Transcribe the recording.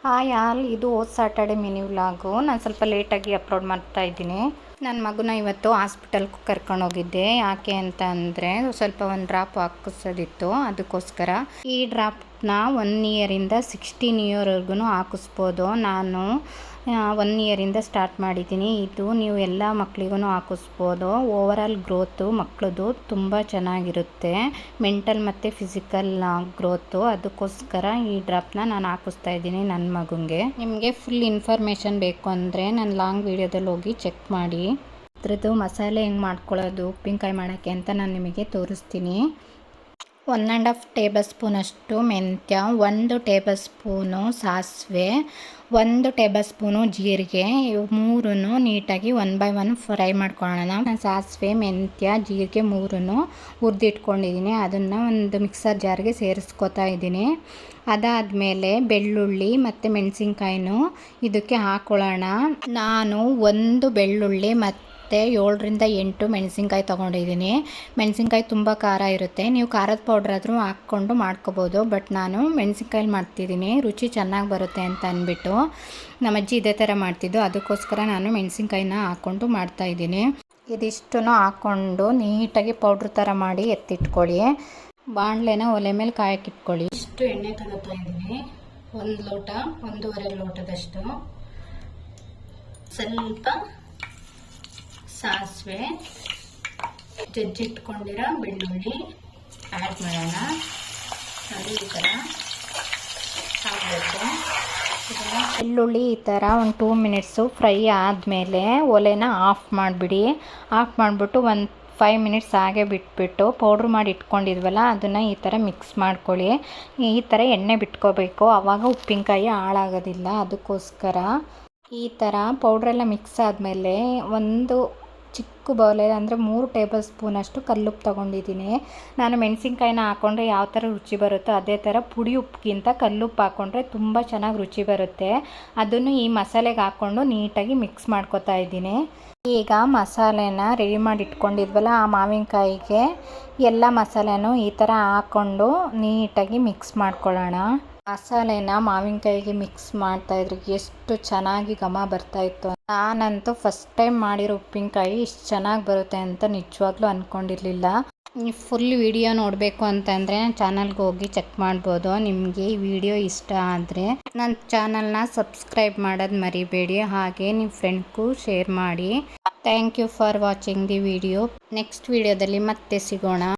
Hi all, ಇದು ಹೋದ Saturday mini vlog. ನಾನು ಸ್ವಲ್ಪ ಲೇಟಾಗಿ ಅಪ್ಲೋಡ್ ಮಾಡ್ತಾ ಇದ್ದೀನಿ. ನನ್ನ ಮಗುನ ಇವತ್ತು ಹಾಸ್ಪಿಟಲ್ಗೆ ಕರ್ಕೊಂಡೋಗಿದ್ದೆ. ಯಾಕೆ ಅಂತ ಅಂದರೆ ಸ್ವಲ್ಪ ಒಂದು ಡ್ರಾಪ್ ಹಾಕಿಸೋದಿತ್ತು, ಅದಕ್ಕೋಸ್ಕರ. ಈ ಡ್ರಾಪ್ನ 1 ಇಯರಿಂದ 16 ಇಯರ್ವರೆಗೂ ಹಾಕಿಸ್ಬೋದು. ನಾನು 1 ಇಯರಿಂದ ಸ್ಟಾರ್ಟ್ ಮಾಡಿದ್ದೀನಿ. ಇದು ನೀವು ಎಲ್ಲ ಮಕ್ಕಳಿಗೂ ಹಾಕಿಸ್ಬೋದು. ಓವರಾಲ್ ಗ್ರೋತು ಮಕ್ಕಳದು ತುಂಬ ಚೆನ್ನಾಗಿರುತ್ತೆ, ಮೆಂಟಲ್ ಮತ್ತು ಫಿಸಿಕಲ್ ಗ್ರೋತು. ಅದಕ್ಕೋಸ್ಕರ ಈ ಡ್ರಾಪ್ನ ನಾನು ಹಾಕಿಸ್ತಾ ಇದ್ದೀನಿ ನನ್ನ ಮಗುಗೆ. ನಿಮಗೆ ಫುಲ್ ಇನ್ಫಾರ್ಮೇಷನ್ ಬೇಕು ಅಂದರೆ ನಾನು ಲಾಂಗ್ ವೀಡಿಯೋದಲ್ಲಿ ಹೋಗಿ ಚೆಕ್ ಮಾಡಿ. ಅದ್ರದ್ದು ಮಸಾಲೆ ಹೆಂಗೆ ಮಾಡ್ಕೊಳ್ಳೋದು ಉಪ್ಪಿನಕಾಯಿ ಮಾಡೋಕ್ಕೆ ಅಂತ ನಾನು ನಿಮಗೆ ತೋರಿಸ್ತೀನಿ. 1.5 ಟೇಬಲ್ ಸ್ಪೂನಷ್ಟು ಮೆಂತ್ಯ, 1 ಟೇಬಲ್ ಸ್ಪೂನು ಸಾಸಿವೆ, 1 ಟೇಬಲ್ ಸ್ಪೂನು ಜೀರಿಗೆ, ಇವು ಮೂರನ್ನು ನೀಟಾಗಿ 1 by 1 ಫ್ರೈ ಮಾಡ್ಕೊಳ್ಳೋಣ. ನಾನು ಸಾಸಿವೆ, ಮೆಂತ್ಯ, ಜೀರಿಗೆ ಮೂರನ್ನು ಹುರಿದಿಟ್ಕೊಂಡಿದ್ದೀನಿ. ಅದನ್ನು ಒಂದು ಮಿಕ್ಸರ್ ಜಾರ್ಗೆ ಸೇರಿಸ್ಕೊತಾ ಇದ್ದೀನಿ. ಅದಾದಮೇಲೆ ಬೆಳ್ಳುಳ್ಳಿ ಮತ್ತು ಮೆಣಸಿನ್ಕಾಯಿನೂ ಇದಕ್ಕೆ ಹಾಕ್ಕೊಳ್ಳೋಣ. ನಾನು 1 ಬೆಳ್ಳುಳ್ಳಿ ಮತ್ತು 7ರಿಂದ 8 ಮೆಣಸಿನ್ಕಾಯಿ ತೊಗೊಂಡಿದ್ದೀನಿ. ಮೆಣಸಿನ್ಕಾಯಿ ತುಂಬ ಖಾರ ಇರುತ್ತೆ, ನೀವು ಖಾರದ ಪೌಡ್ರ್ ಆದರೂ ಹಾಕ್ಕೊಂಡು ಮಾಡ್ಕೋಬೋದು. ಬಟ್ ನಾನು ಮೆಣಸಿನ್ಕಾಯಲ್ಲಿ ಮಾಡ್ತಿದ್ದೀನಿ, ರುಚಿ ಚೆನ್ನಾಗಿ ಬರುತ್ತೆ ಅಂತ ಅಂದ್ಬಿಟ್ಟು. ನಮ್ಮ ಅಜ್ಜಿ ಇದೇ ಥರ ಮಾಡ್ತಿದ್ದು, ಅದಕ್ಕೋಸ್ಕರ ನಾನು ಮೆಣಸಿನ್ಕಾಯಿನ ಹಾಕ್ಕೊಂಡು ಮಾಡ್ತಾಯಿದ್ದೀನಿ. ಇದಿಷ್ಟನ್ನು ಹಾಕ್ಕೊಂಡು ನೀಟಾಗಿ ಪೌಡ್ರ್ ಥರ ಮಾಡಿ ಎತ್ತಿಟ್ಕೊಳ್ಳಿ. ಬಾಣಲೆನ ಒಲೆ ಮೇಲೆ ಕಾಯಕ್ಕಿಟ್ಕೊಳ್ಳಿ. ಇಷ್ಟು ಎಣ್ಣೆ ತಗೋತಾ ಇದ್ದೀನಿ, 1 ಲೋಟ 1.5 ಲೋಟದಷ್ಟು. ಸ್ವಲ್ಪ ಸಾಸಿವೆ, ಜಜ್ಜಿಟ್ಕೊಂಡಿರೋ ಬೆಳ್ಳುಳ್ಳಿ ಆ್ಯಡ್ ಮಾಡೋಣ. ಅದು ಈ ಥರ ಹಾಕಬೇಕು. ಬೆಳ್ಳುಳ್ಳಿ ಈ ಥರ ಒಂದು 2 ಮಿನಿಟ್ಸು ಫ್ರೈ ಆದಮೇಲೆ ಒಲೆನ ಆಫ್ ಮಾಡಿಬಿಡಿ. ಆಫ್ ಮಾಡಿಬಿಟ್ಟು ಒಂದು 5 ಮಿನಿಟ್ಸ್ ಹಾಗೆ ಬಿಟ್ಬಿಟ್ಟು ಪೌಡ್ರ್ ಮಾಡಿ ಇಟ್ಕೊಂಡಿದ್ವಲ್ಲ ಅದನ್ನು ಈ ಥರ ಮಿಕ್ಸ್ ಮಾಡ್ಕೊಳ್ಳಿ. ಈ ಥರ ಎಣ್ಣೆ ಬಿಟ್ಕೋಬೇಕು, ಆವಾಗ ಉಪ್ಪಿನಕಾಯಿ ಹಾಳಾಗೋದಿಲ್ಲ. ಅದಕ್ಕೋಸ್ಕರ ಈ ಥರ ಪೌಡ್ರೆಲ್ಲ ಮಿಕ್ಸ್ ಆದಮೇಲೆ ಒಂದು ಚಿಕ್ಕ ಬೌಲಲ್ಲಿ ಅಂದರೆ 3 ಟೇಬಲ್ ಸ್ಪೂನಷ್ಟು ಕಲ್ಲುಪ್ಪು ತೊಗೊಂಡಿದ್ದೀನಿ. ನಾನು ಮೆಣಸಿನ್ಕಾಯಿನ ಹಾಕ್ಕೊಂಡ್ರೆ ಯಾವ ಥರ ರುಚಿ ಬರುತ್ತೋ ಅದೇ ಥರ ಪುಡಿ ಉಪ್ಪಿಗಿಂತ ಕಲ್ಲುಪ್ಪು ಹಾಕ್ಕೊಂಡ್ರೆ ತುಂಬ ಚೆನ್ನಾಗಿ ರುಚಿ ಬರುತ್ತೆ. ಅದನ್ನು ಈ ಮಸಾಲೆಗೆ ಹಾಕ್ಕೊಂಡು ನೀಟಾಗಿ ಮಿಕ್ಸ್ ಮಾಡ್ಕೊತಾ ಇದ್ದೀನಿ. ಈಗ ಮಸಾಲೆನ ರೆಡಿ ಮಾಡಿ ಇಟ್ಕೊಂಡಿದ್ವಲ್ಲ ಆ ಮಾವಿನಕಾಯಿಗೆ ಎಲ್ಲ ಮಸಾಲೆನೂ ಈ ಥರ ಹಾಕ್ಕೊಂಡು ನೀಟಾಗಿ ಮಿಕ್ಸ್ ಮಾಡ್ಕೊಳ್ಳೋಣ. ಮಸಾಲೆನ ಮಾವಿನಕಾಯಿಗೆ ಮಿಕ್ಸ್ ಮಾಡ್ತಾಯಿದ್ರೆ ಎಷ್ಟು ಚೆನ್ನಾಗಿ ಘಮ ಬರ್ತಾಯಿತ್ತು. ನಾನಂತೂ ಫಸ್ಟ್ ಟೈಮ್ ಮಾಡಿರೋ ಉಪ್ಪಿನಕಾಯಿ ಇಷ್ಟು ಚೆನ್ನಾಗಿ ಬರುತ್ತೆ ಅಂತ ನಿಜವಾಗ್ಲೂ ಅಂದ್ಕೊಂಡಿರಲಿಲ್ಲ. ನೀವು ಫುಲ್ ವಿಡಿಯೋ ನೋಡಬೇಕು ಅಂತಂದರೆ ನನ್ನ ಚಾನಲ್ಗೆ ಹೋಗಿ ಚೆಕ್ ಮಾಡ್ಬೋದು. ನಿಮಗೆ ಈ ವಿಡಿಯೋ ಇಷ್ಟ ಆದರೆ ನನ್ನ ಚಾನಲ್ನ ಸಬ್ಸ್ಕ್ರೈಬ್ ಮಾಡೋದು ಮರಿಬೇಡಿ. ಹಾಗೆ ನಿಮ್ಮ ಫ್ರೆಂಡ್ಗೂ ಶೇರ್ ಮಾಡಿ. Thank you for watching the video. Next ವಿಡಿಯೋದಲ್ಲಿ ಮತ್ತೆ ಸಿಗೋಣ.